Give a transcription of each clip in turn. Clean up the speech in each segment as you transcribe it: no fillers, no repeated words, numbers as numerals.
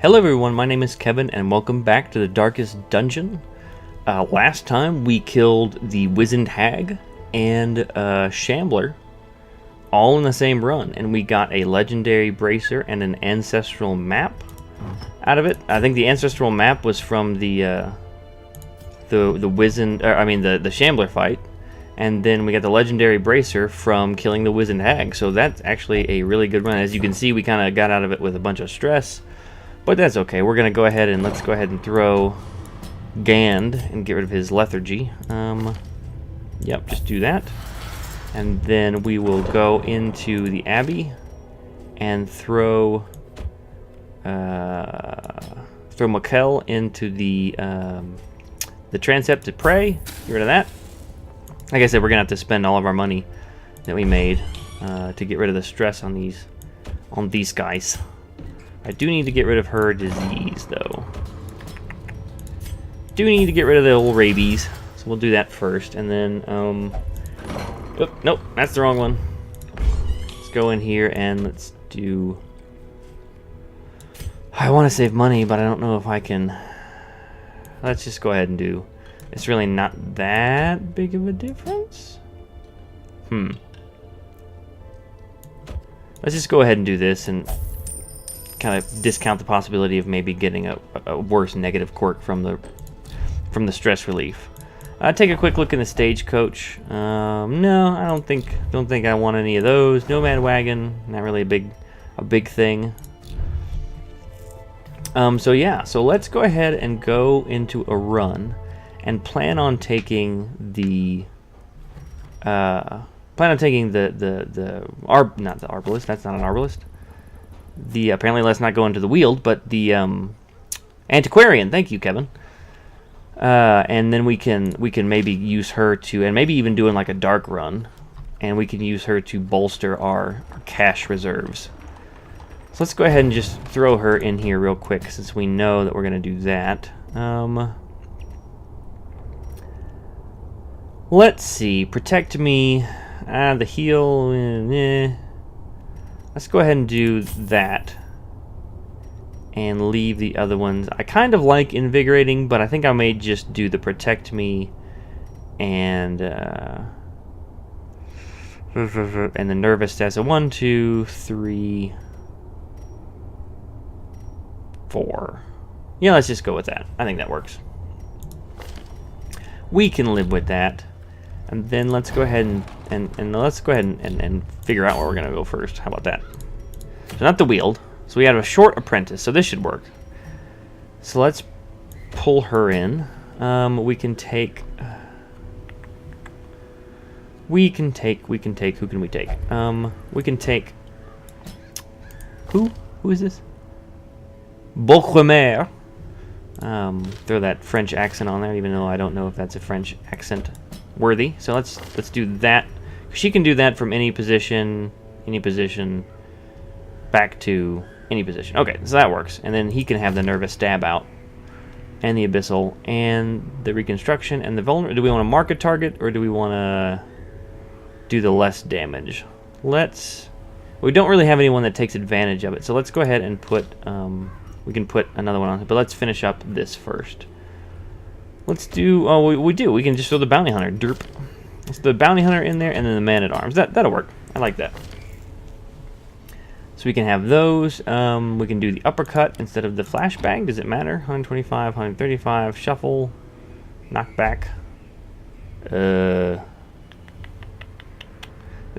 Hello everyone, my name is Kevin and welcome back to the Darkest Dungeon. Last time we killed the Wizened Hag and Shambler all in the same run, and we got a legendary bracer and an ancestral map out of it. I think the ancestral map was from the Shambler fight, and then we got the legendary bracer from killing the Wizened Hag. So that's actually a really good run. As you can see, we kind of got out of it with a bunch of stress. But that's okay. We're going to go ahead and let's go ahead and throw Gand and get rid of his lethargy. Yep, just do that. And then we will go into the Abbey and throw Mikkel into the transept to pray. Get rid of that. Like I said, we're going to have to spend all of our money that we made to get rid of the stress on these guys. I do need to get rid of her disease, though. Do need to get rid of the old rabies, so we'll do that first, and then, nope, that's the wrong one. Let's go in here and let's do... I want to save money, but I don't know if I can... Let's just go ahead and do... It's really not that big of a difference. Let's just go ahead and do this and kind of discount the possibility of maybe getting a worse negative quirk from the stress relief. Take a quick look in the stagecoach. No, I don't think I want any of those. Nomad wagon, not really a big thing. So yeah, so let's go ahead and go into a run and plan on taking the not the arbalist. That's not an arbalist. Apparently let's not go into the Weald, but the antiquarian. Thank you, Kevin. And then we can maybe use her to, and maybe even doing like a dark run, and we can use her to bolster our cash reserves. So let's go ahead and just throw her in here real quick, since we know that we're going to do that. Let's see. Protect me. The heal. Let's go ahead and do that and leave the other ones. I kind of like invigorating, but I think I may just do the protect me and the nervous stats. So 1, 2, 3, 4. Yeah, let's just go with that. I think that works. We can live with that. And then let's go ahead and figure out where we're gonna go first. How about that? So not the Weald. So we have a short apprentice. So this should work. So let's pull her in. We can take. Who can we take? We can take. Who? Who is this? Beaucremer. Throw that French accent on there, even though I don't know if that's a French accent worthy. So let's do that. She can do that from any position, back to any position. Okay, so that works. And then he can have the nervous stab out, and the abyssal, and the reconstruction, and the vulnerable. Do we want to mark a target, or do we want to do the less damage? We don't really have anyone that takes advantage of it, so let's go ahead and put, we can put another one on, but let's finish up this first. Let's do, we can just throw the bounty hunter, derp. Let's throw the bounty hunter in there, and then the man-at-arms. That'll work. I like that. So we can have those. We can do the uppercut instead of the flashbang. Does it matter? 125, 135, shuffle, knockback. Does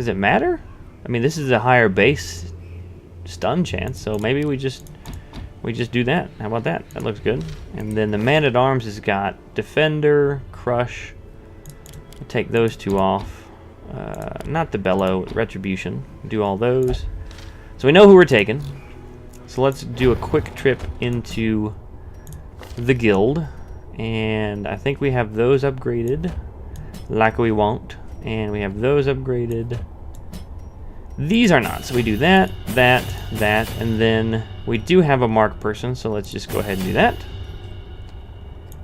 it matter? I mean, this is a higher base stun chance, so maybe we just do that. How about that? That looks good. And then the man-at-arms has got defender, crush. We'll take those two off. Not the bellow, retribution. Do all those. So we know who we're taking. So let's do a quick trip into the guild. And I think we have those upgraded like we want. And we have those upgraded. These are not. So we do that, and then we do have a mark person. So let's just go ahead and do that.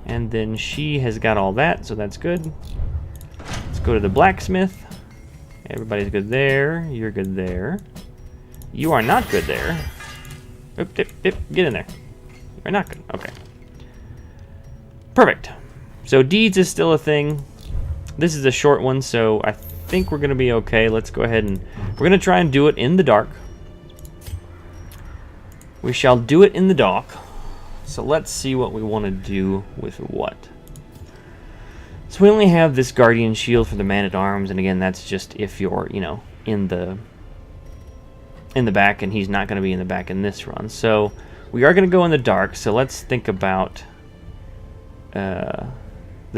And then she has got all that, so that's good. Let's go to the blacksmith. Everybody's good there. You're good there. You are not good there. Oop, dip, dip. Get in there. You're not good. Okay. Perfect. So deeds is still a thing. This is a short one, so I think we're going to be okay. Let's go ahead and... We're going to try and do it in the dark. We shall do it in the dark. So let's see what we want to do with what. So we only have this Guardian Shield for the Man-at-Arms, and again, that's just if you're, you know, in the back, and he's not going to be in the back in this run. So we are going to go in the dark, so let's think about the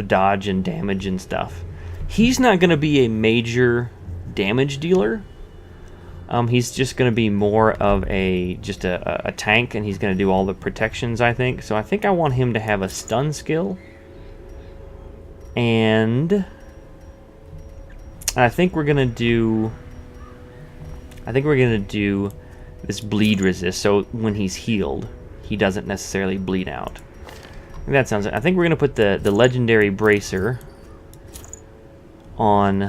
dodge and damage and stuff. He's not going to be a major damage dealer. He's just going to be more of a tank, and he's going to do all the protections, I think. So I think I want him to have a stun skill. And I think we're going to do this bleed resist, so when he's healed, he doesn't necessarily bleed out. That sounds. I think we're going to put the legendary bracer on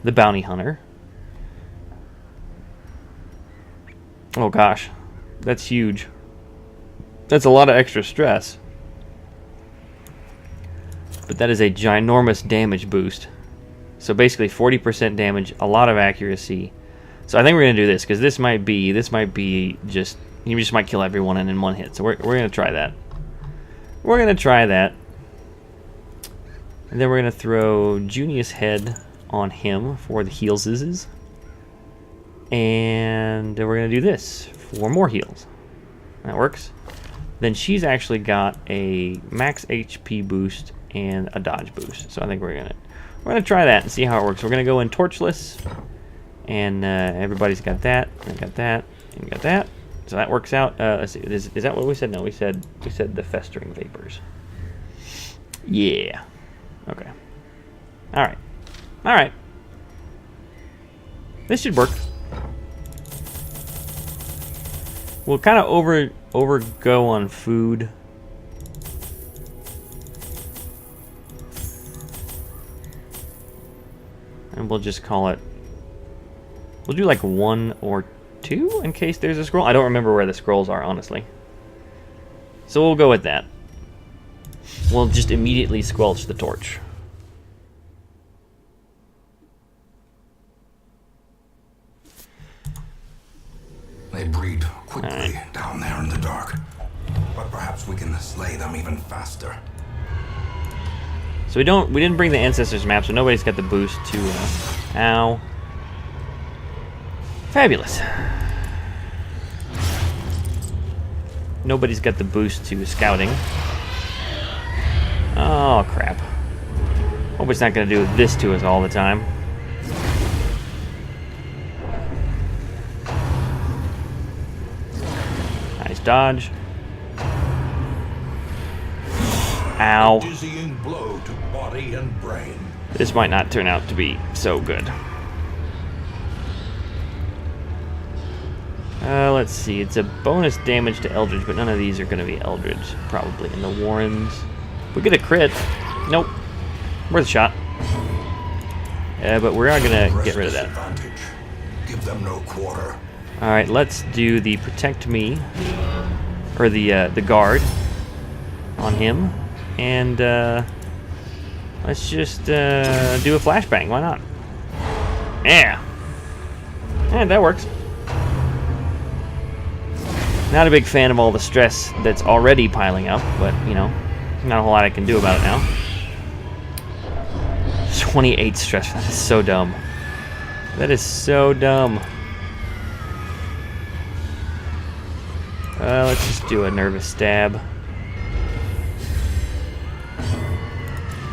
the bounty hunter. Oh gosh, that's huge. That's a lot of extra stress. But that is a ginormous damage boost. So basically 40% damage, a lot of accuracy. So I think we're going to do this, because this might be just, you just might kill everyone in one hit. So we're going to try that. We're going to try that. And then we're going to throw Junius Head on him for the heals. And then we're going to do this for more heals. That works. Then she's actually got a max HP boost and a dodge boost. So I think we're gonna try that and see how it works. We're gonna go in torchless, and everybody's got that, and got that, and got that. So that works out. Let's see. Is that what we said? No, we said the festering vapors. Yeah. Okay. All right. All right. This should work. We'll kind of overgo on food. And we'll just call it... We'll do like 1 or 2 in case there's a scroll. I don't remember where the scrolls are, honestly. So we'll go with that. We'll just immediately squelch the torch. They breed quickly down there in the dark. But perhaps we can slay them even faster. So we didn't bring the ancestors map, so nobody's got the boost to ow. Fabulous. Nobody's got the boost to scouting. Oh crap. Hope it's not gonna do this to us all the time. Nice dodge. Ow. Dizzying blow to body and brain. This might not turn out to be so good. Let's see. It's a bonus damage to Eldritch, but none of these are going to be Eldritch, probably. And the Warrens. We get a crit. Nope. Worth a shot. But we're not going to get rid of that. Give them no quarter. Alright, let's do the Protect Me, or the Guard on him. And let's just do a flashbang. Why not? Yeah. And that works. Not a big fan of all the stress that's already piling up, but, you know, not a whole lot I can do about it now. 28 stress. That is so dumb. That is so dumb. Let's just do a nervous stab.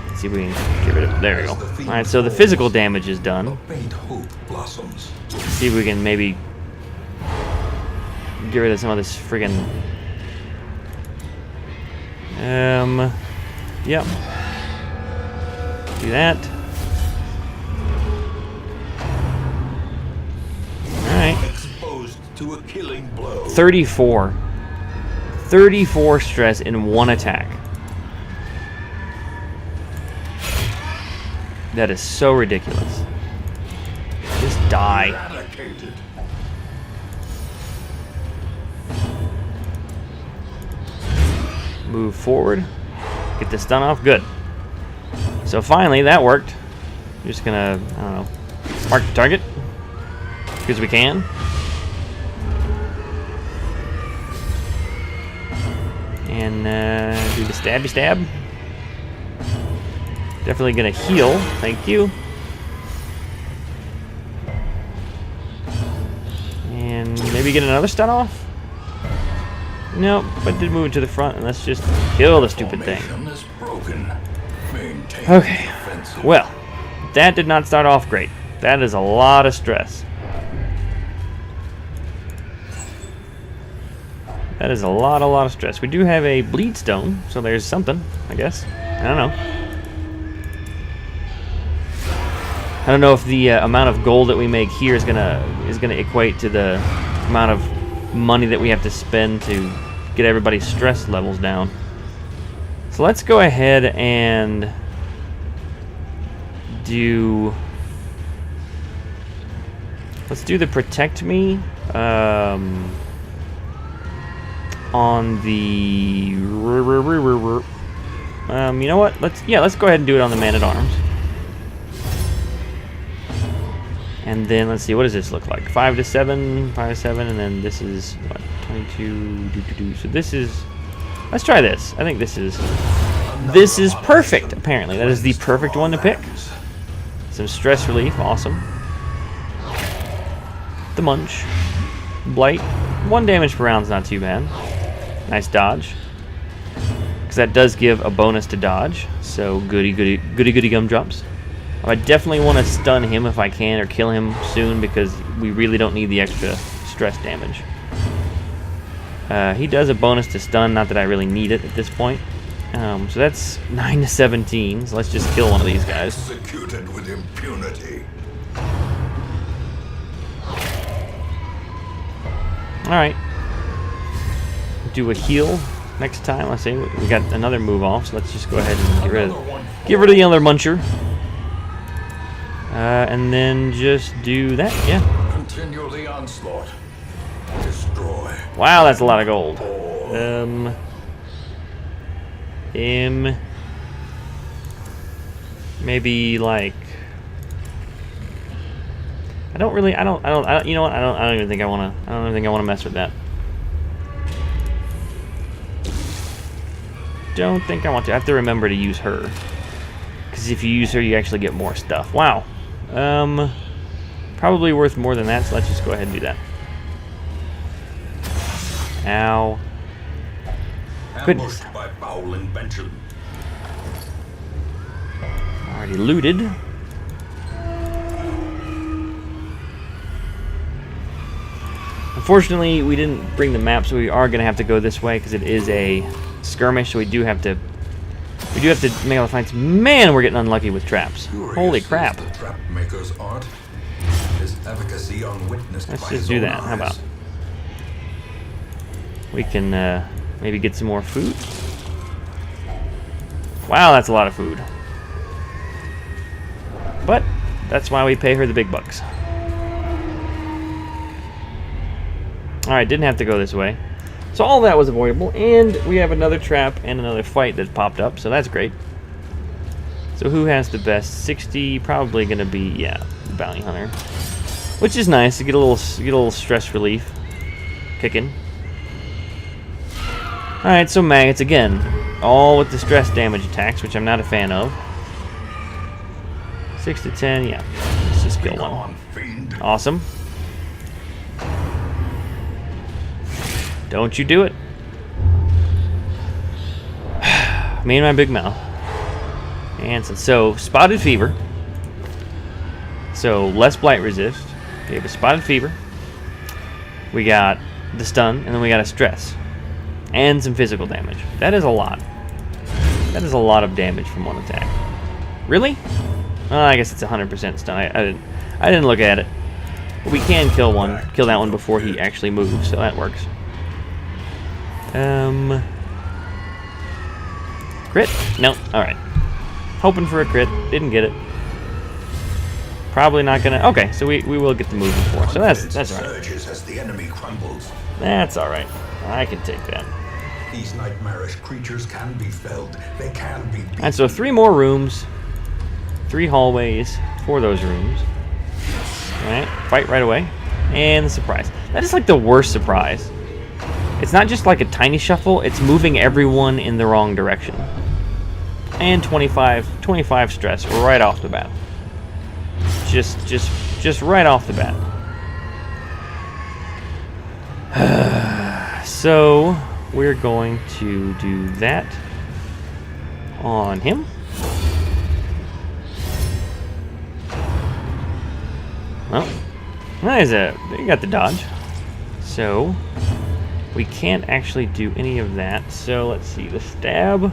Let's see if we can get rid of... There we go. Alright, so the physical damage is done. Let's see if we can maybe get rid of some of this friggin'... Yep. Do that. Alright. Exposed to a killing blow. 34. 34 stress in one attack. That is so ridiculous. Just die. Move forward. Get the stun off. Good. So finally, that worked. I'm just gonna, I don't know, mark the target. Because we can. And do the stabby stab. Definitely gonna heal. Thank you. And maybe get another stun off? Nope, but did move it to the front, and let's just kill the stupid thing. Okay, well, that did not start off great. That is a lot of stress. That is a lot of stress. We do have a bleed stone, so there's something, I guess. I don't know. I don't know if the amount of gold that we make here is gonna equate to the amount of money that we have to spend to get everybody's stress levels down. So let's go ahead and do. Let's do the protect me on the. You know what? Let's go ahead and do it on the man-at-arms. And then let's see, what does this look like? 5 to 7, 5 to 7, and then this is what, 22. So this is. Let's try this. I think this is perfect. Apparently, that is the perfect one to pick. Some stress relief, awesome. The munch, blight, 1 damage per round is not too bad. Nice dodge, because that does give a bonus to dodge. So goody gumdrops. I definitely want to stun him if I can, or kill him soon, because we really don't need the extra stress damage. He does a bonus to stun, not that I really need it at this point. So that's 9 to 17, so let's just kill one of these guys. Executed with impunity. Alright. Do a heal next time. Let's see, we got another move off, so let's just go ahead and get rid of the other muncher. And then just do that, yeah. Continue the onslaught. Destroy. Wow, that's a lot of gold. Maybe like. I don't. You know what? I don't even think I wanna. I don't even think I wanna mess with that. Don't think I want to. I have to remember to use her. Because if you use her, you actually get more stuff. Wow. Probably worth more than that, so let's just go ahead and do that. Ow. Goodness. By foul invention. Already looted. Unfortunately, we didn't bring the map, so we are going to have to go this way because it is a skirmish, so we do have to make all the fights. Man, we're getting unlucky with traps. Holy crap. The trap maker's art. His efficacy unwitnessed Let's by just his do own that. How eyes. about? We can maybe get some more food. Wow, that's a lot of food. But that's why we pay her the big bucks. Alright, didn't have to go this way. So all that was avoidable, and we have another trap and another fight that popped up, so that's great. So who has the best? 60, probably gonna be, yeah, the bounty hunter. Which is nice to get a little stress relief kicking. Alright, so maggots again. All with the stress damage attacks, which I'm not a fan of. 6 to 10, yeah. Let's just kill one. Awesome. Don't you do it. Me and my big mouth. And so spotted fever. So less blight resist. We have a spotted fever. We got the stun, and then we got a stress. And some physical damage. That is a lot. That is a lot of damage from one attack. Really? I guess it's 100% stun. I didn't look at it. But we can kill that one before he actually moves, so that works. Crit? No. Alright. Hoping for a crit. Didn't get it. Probably not gonna. Okay, so we will get the moving for. So that's alright. As the enemy crumbles. That's alright. I can take that. These nightmarish creatures can be felled. They can be beaten. And so 3 more rooms, 3 hallways for those rooms. Alright, fight right away. And the surprise. That is like the worst surprise. It's not just like a tiny shuffle, it's moving everyone in the wrong direction. And 25 stress right off the bat. Just right off the bat. So we're going to do that on him. Well, you got the dodge. So we can't actually do any of that. So let's see, the stab.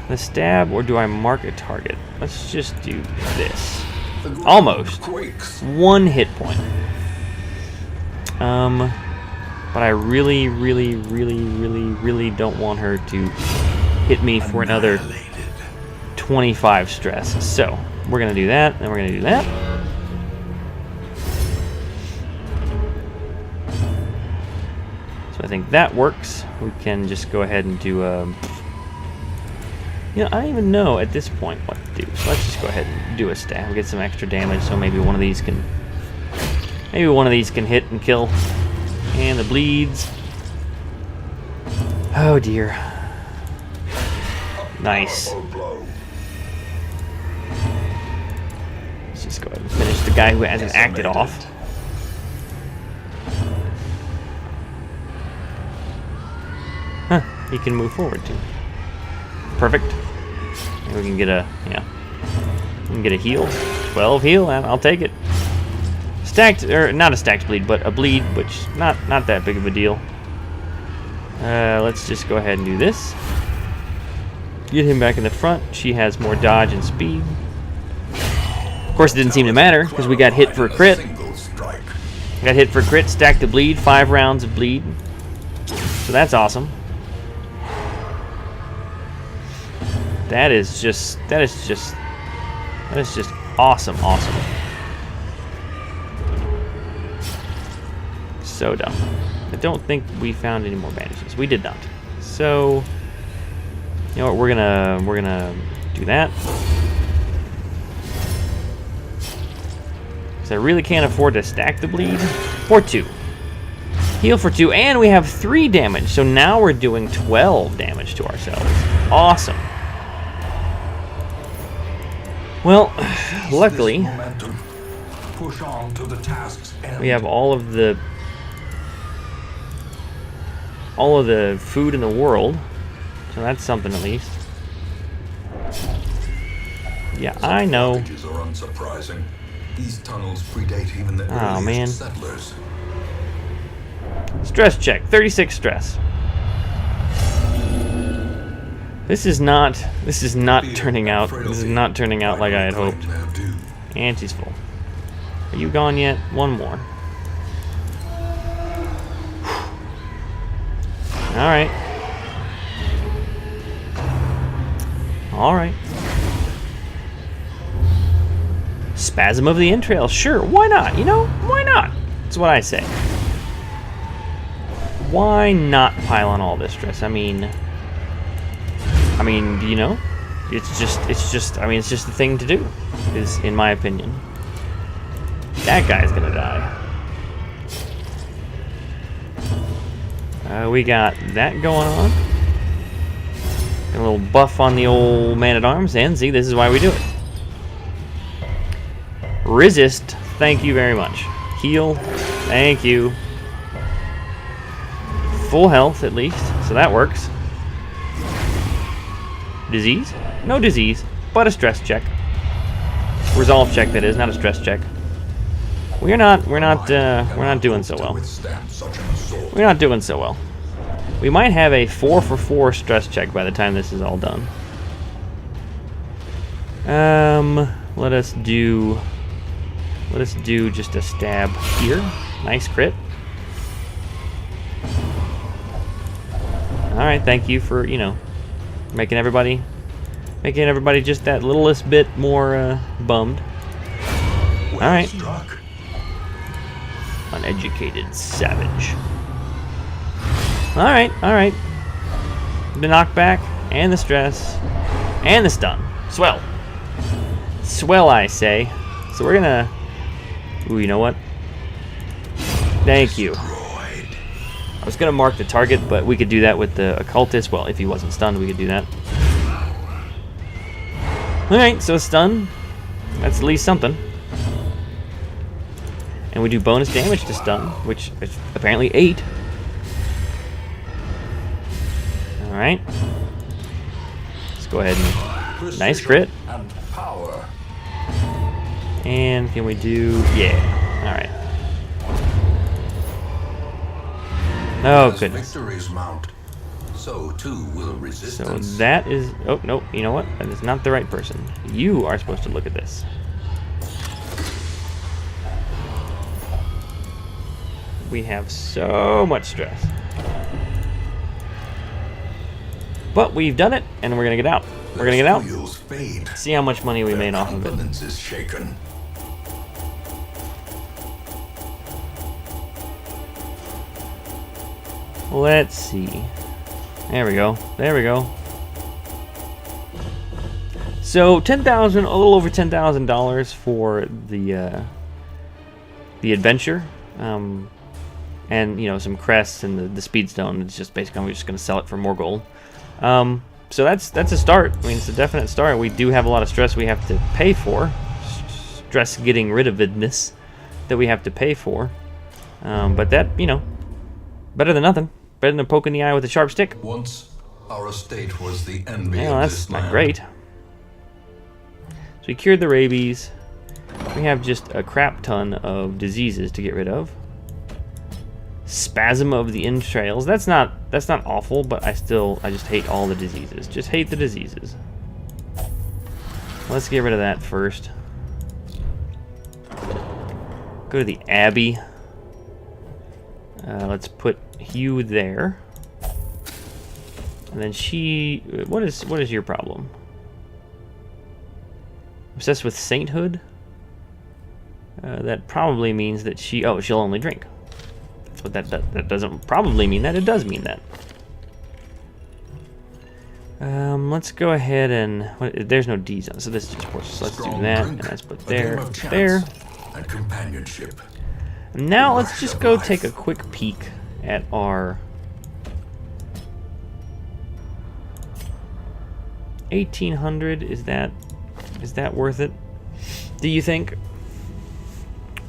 The stab, or do I mark a target? Let's just do this. Almost. 1 hit point. But I really don't want her to hit me for another 25 stress. So we're gonna do that, and we're gonna do that. So I think that works. We can just go ahead and do a... You know, I don't even know at this point what to do. So let's just go ahead and do a stab, get some extra damage, so maybe one of these can... Maybe one of these can hit and kill. And the bleeds. Oh dear. Nice. Let's just go ahead and finish the guy who hasn't acted off. Huh, he can move forward too. Perfect. And we can get a, we can get a heal. 12 heal, I'll take it. Stacked, or not a stacked bleed, but a bleed, which not that big of a deal. Let's just go ahead and do this. Get him back in the front. She has more dodge and speed. Of course, it didn't seem to matter because we got hit for a crit. Got hit for a crit, stacked the bleed, 5 rounds of bleed. So that's awesome. That is just awesome. So dumb. I don't think we found any more bandages. We did not. So, you know what? We're gonna do that. Because I really can't afford to stack the bleed. For 2. Heal for 2, and we have 3 damage. So now we're doing 12 damage to ourselves. Awesome. Well, luckily, we have all of the food in the world, so that's something at least. Yeah, I know. These tunnels predate even the earliest settlers. Stress check, 36 stress. This is not turning out like I had hoped. And she's full. Are you gone yet? One more. Alright. Alright. Spasm of the entrails. Sure, why not? You know, why not? That's what I say. Why not pile on all this stress? I mean, you know, it's just the thing to do, is in my opinion. That guy's gonna die. We got that going on. Got a little buff on the old man-at-arms, and see, this is why we do it. Resist, thank you very much. Heal, thank you. Full health, at least, so that works. Disease? No disease, but a stress check. Resolve check, that is, not a stress check. We're not doing so well. We're not doing so well. We might have a 4 for 4 stress check by the time this is all done. Let us do just a stab here. Nice crit. All right, thank you for, you know, making everybody just that littlest bit more bummed. All right. Uneducated savage. Alright, alright. The knockback, and the stress, and the stun. Swell. Swell, I say. So we're gonna... Ooh, you know what? Thank you. I was gonna mark the target, but we could do that with the occultist. Well, if he wasn't stunned, we could do that. Alright, so stun. That's at least something. And we do bonus damage to stun, which is apparently 8. Alright. Let's go ahead and... Nice crit. And power. And can we do... Yeah. Alright. Oh, As goodness. victories mount, so too will So resistance. that is... Oh, no. You know what? That is not the right person. You are supposed to look at this. We have so much stress. But we've done it, and we're going to get out. We're going to get out. Wheels fade. See how much money we made off of it. Confidence is shaken. Let's see. There we go. There we go. So 10,000, a little over $10,000 for the adventure, and you know, some crests and the speed stone. It's just basically we're just going to sell it for more gold. So that's a start. I mean, it's a definite start. We do have a lot of stress we have to pay for. Stress getting rid of itness that we have to pay for. But that, you know, better than nothing. Better than a poke in the eye with a sharp stick. Once our estate was the envy Well, of that's this not land. great. So we cured the rabies. We have just a crap ton of diseases to get rid of. Spasm of the entrails. That's not awful, but I just hate all the diseases. Just hate the diseases. Let's get rid of that first. Go to the Abbey. Let's put Hugh there. And then she... What is your problem? Obsessed with sainthood? That probably means that she'll only drink. That's what that does. That doesn't probably mean that. It does mean that. Let's go ahead and... There's no D's on, so this is just horses. So let's do Strong that, drink, and let's put a there, game of chance there. and companionship. And now let's Rush just of go life. take a quick peek at our 1800. Is that worth it? Do you think?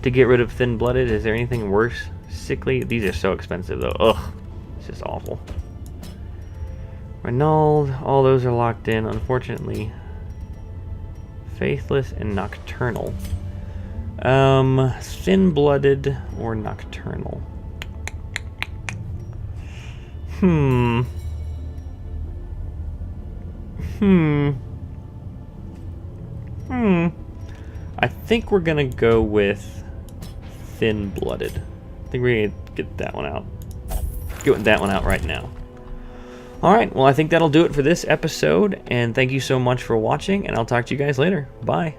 To get rid of thin-blooded, is there anything worse? Sickly? These are so expensive though. Ugh, it's just awful. Renault, all those are locked in, unfortunately. Faithless and nocturnal. Thin-blooded or nocturnal? I think we're gonna go with thin-blooded. I think we're gonna get that one out. Get that one out right now. Alright, well I think that'll do it for this episode, and thank you so much for watching, and I'll talk to you guys later. Bye.